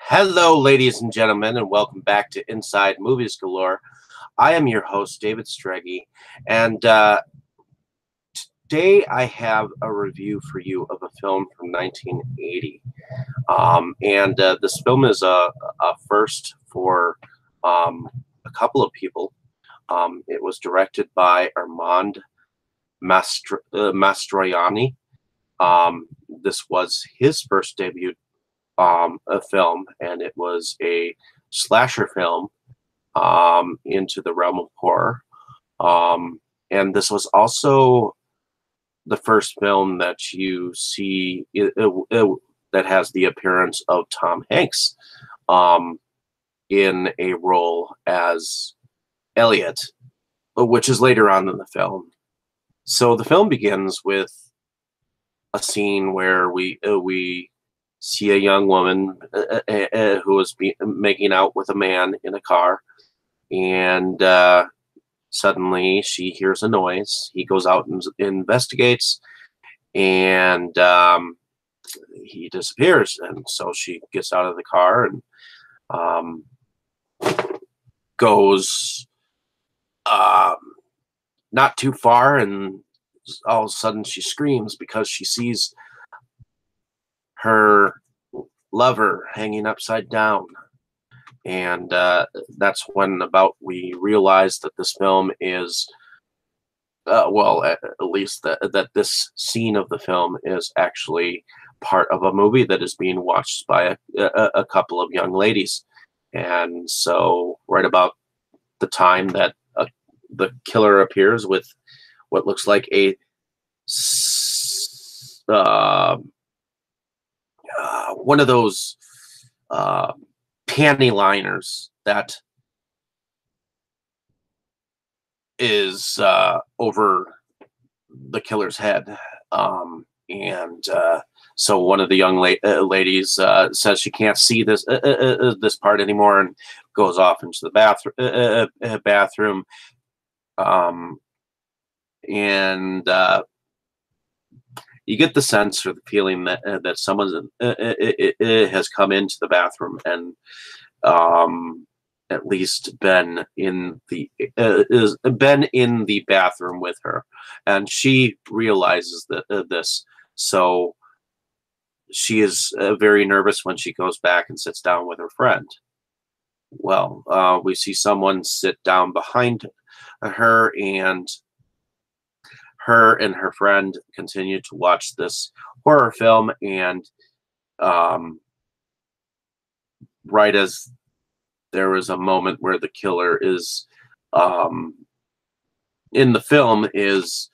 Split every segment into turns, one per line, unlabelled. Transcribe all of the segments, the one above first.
Hello, ladies and gentlemen, and welcome back to Inside Movies Galore. I am your host, David Streggy, and today I have a review for you of a film from 1980. This film is a first for a couple of people. It was directed by Armand Mastroianni. This was his first debut a film, and it was a slasher film into the realm of horror. And this was also the first film that you see that has the appearance of Tom Hanks in a role as Elliot, which is later on in the film. So the film begins with a scene where we see a young woman who is making out with a man in a car, and suddenly she hears a noise. He goes out and investigates, and he disappears. And so she gets out of the car and goes not too far, and all of a sudden she screams because she sees her lover hanging upside down. And that's when about we realize that this film is at least that this scene of the film is actually part of a movie that is being watched by a couple of young ladies. And so right about the time that the killer appears with what looks like a one of those panty liners that is over the killer's head. So one of the young ladies says she can't see this part anymore and goes off into the bathroom. You get the sense or the feeling that someone has come into the bathroom and at least been in the bathroom with her, and she realizes this. So she is very nervous when she goes back and sits down with her friend. Well, we see someone sit down behind her, and her friend continue to watch this horror film, and right as there is a moment where the killer is in the film is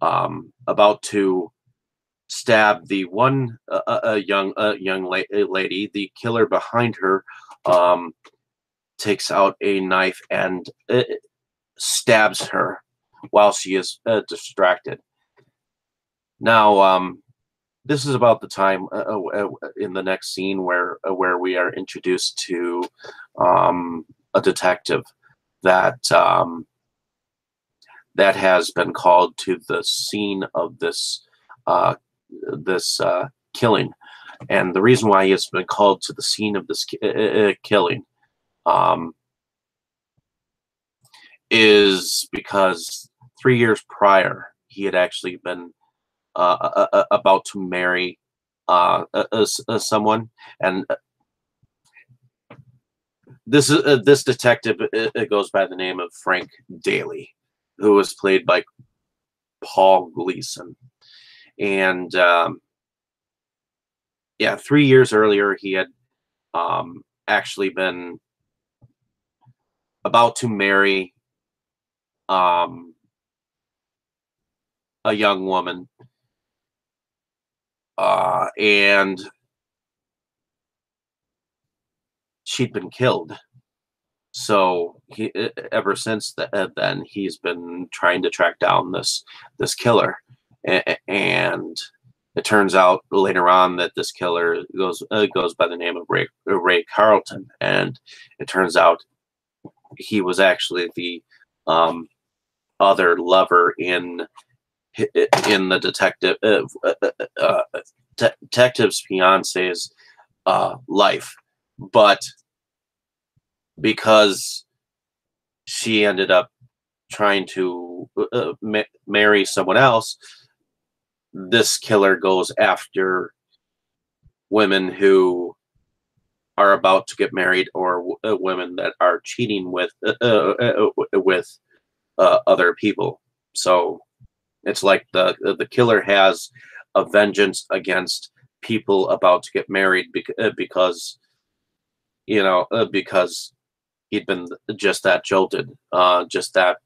about to stab the one young lady, the killer behind her takes out a knife and stabs her while she is distracted. Now, this is about the time in the next scene where we are introduced to a detective that that has been called to the scene of this killing, and the reason why he has been called to the scene of this killing is because 3 years prior he had actually been about to marry someone, and this detective it goes by the name of Frank Daly, who was played by Paul Gleason. And 3 years earlier he had actually been about to marry a young woman, and she'd been killed. So ever since then, he's been trying to track down this killer, and it turns out later on that this killer goes by the name of Ray Carlton, and it turns out he was actually the other lover in the detective's fiance's life. but because she ended up trying to marry someone else, this killer goes after women who are about to get married, or women that are cheating with other people. So it's like the killer has a vengeance against people about to get married because because he'd been just that jolted, just that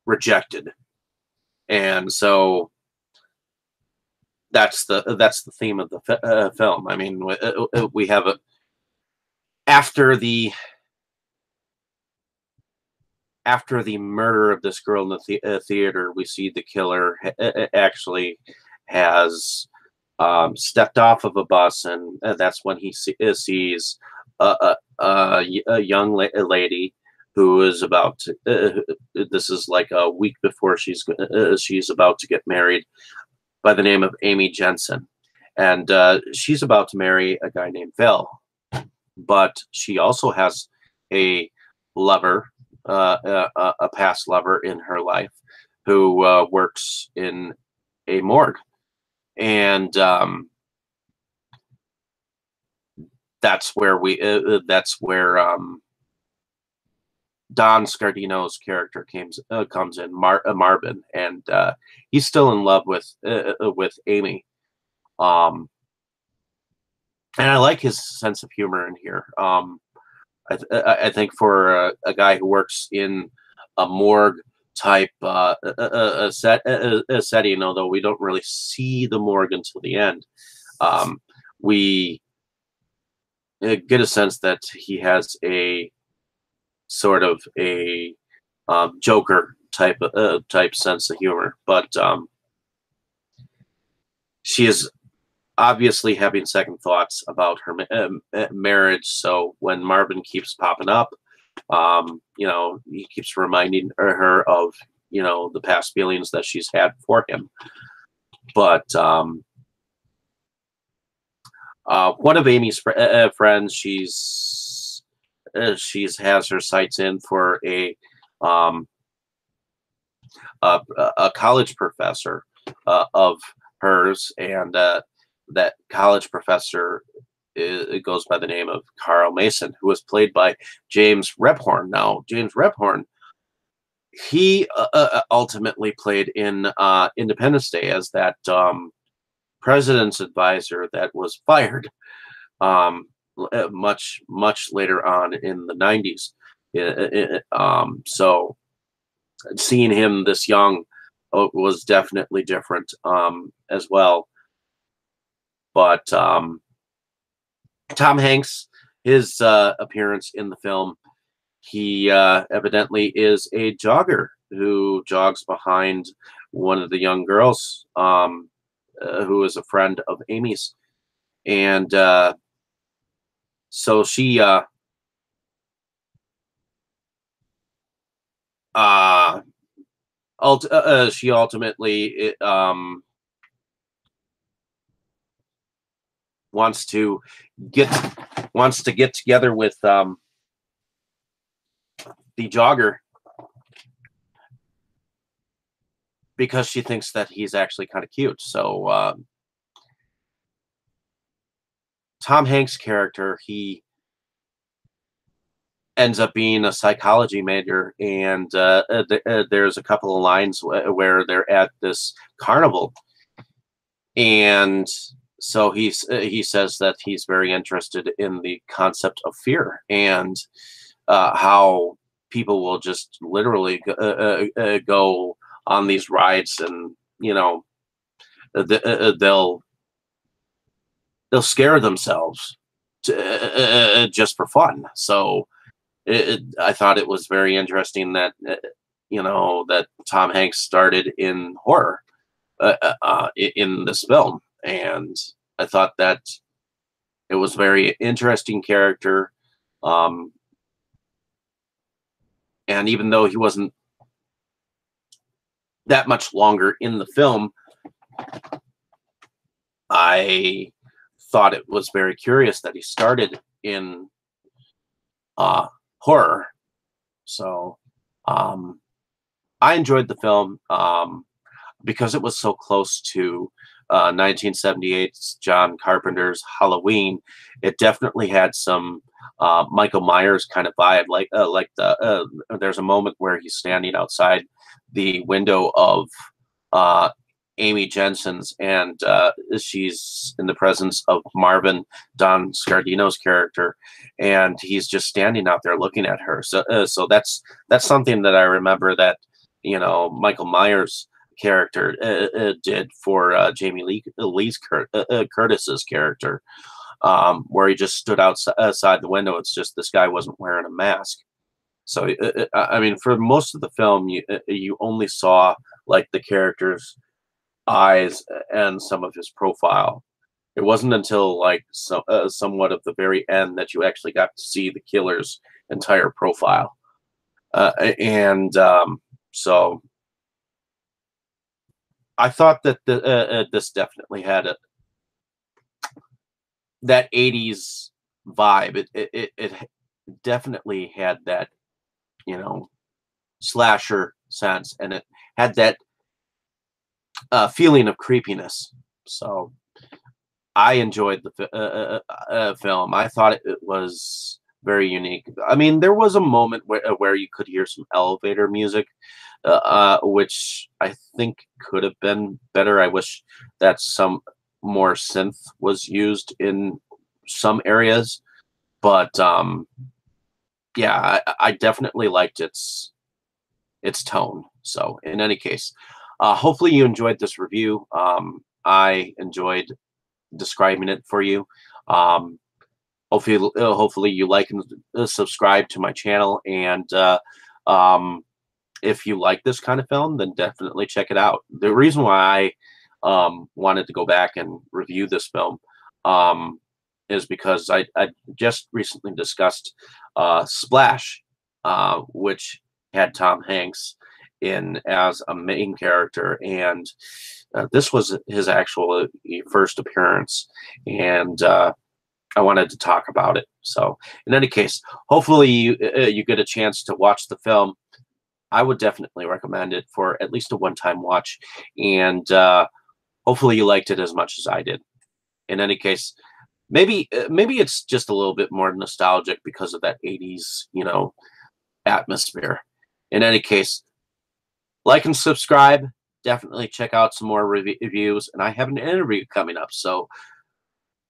rejected, and so that's the theme of the film. I mean, we have a after the after the murder of this girl in the theater, we see the killer actually has stepped off of a bus, and that's when he sees a young lady who is about to. This is like a week before she's about to get married, by the name of Amy Jensen, and she's about to marry a guy named Phil, but she also has a lover, a past lover in her life, who works in a morgue, and that's where Don Scardino's character comes in, Marvin, and he's still in love with Amy, um, and I like his sense of humor in here. I think for a guy who works in a morgue type setting, although we don't really see the morgue until the end, we get a sense that he has a sort of a Joker type sense of humor. But she is obviously having second thoughts about her marriage. So when Marvin keeps popping up, he keeps reminding her of the past feelings that she's had for him. But one of Amy's friends, she's has her sights in for a college professor of hers, and that college professor it goes by the name of Carl Mason, who was played by James Rebhorn. Now, James Rebhorn, he ultimately played in Independence Day as that president's advisor that was fired much later on in the 90s. So seeing him this young was definitely different as well. But Tom Hanks, his appearance in the film, he evidently is a jogger who jogs behind one of the young girls, who is a friend of Amy's. And so she she ultimately wants to get together with the jogger because she thinks that he's actually kind of cute. So Tom Hanks' character, he ends up being a psychology major, and there's a couple of lines where they're at this carnival, and so he says that he's very interested in the concept of fear, and how people will just literally go on these rides, and they'll scare themselves just for fun. So I thought it was very interesting that that Tom Hanks started in horror in this film, and I thought that it was very interesting character. And even though he wasn't that much longer in the film, I thought it was very curious that he started in uh, horror. So um, I enjoyed the film because it was so close to 1978's John Carpenter's Halloween. It definitely had some Michael Myers kind of vibe. Like there's a moment where he's standing outside the window of uh, Amy Jensen's, and she's in the presence of Marvin, Don Scardino's character, and he's just standing out there looking at her. So that's something that I remember that Michael Myers character did for Curtis's character, where he just stood outside the window. It's just this guy wasn't wearing a mask. So I mean, for most of the film, you only saw like the character's eyes and some of his profile. It wasn't until like somewhat of the very end that you actually got to see the killer's entire profile. And so I thought that this definitely had that 80s vibe. It definitely had that, slasher sense, and it had that feeling of creepiness. So I enjoyed the film. I thought it was very unique. I mean, there was a moment where you could hear some elevator music, which I think could have been better. I wish that some more synth was used in some areas, but yeah, I definitely liked its tone. So in any case, hopefully you enjoyed this review. I enjoyed describing it for you. Um, hopefully you like and subscribe to my channel. And if you like this kind of film, then definitely check it out. The reason why I wanted to go back and review this film is because I just recently discussed Splash, which had Tom Hanks in as a main character, and this was his actual first appearance, and I wanted to talk about it. So, in any case, hopefully you get a chance to watch the film. I would definitely recommend it for at least a one-time watch, and hopefully you liked it as much as I did. In any case, maybe it's just a little bit more nostalgic because of that 80s, atmosphere. In any case, like and subscribe. Definitely check out some more reviews, and I have an interview coming up, so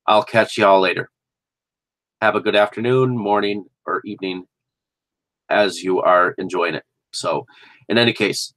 I'll catch y'all later. Have a good afternoon, morning, or evening as you are enjoying it. So, in any case,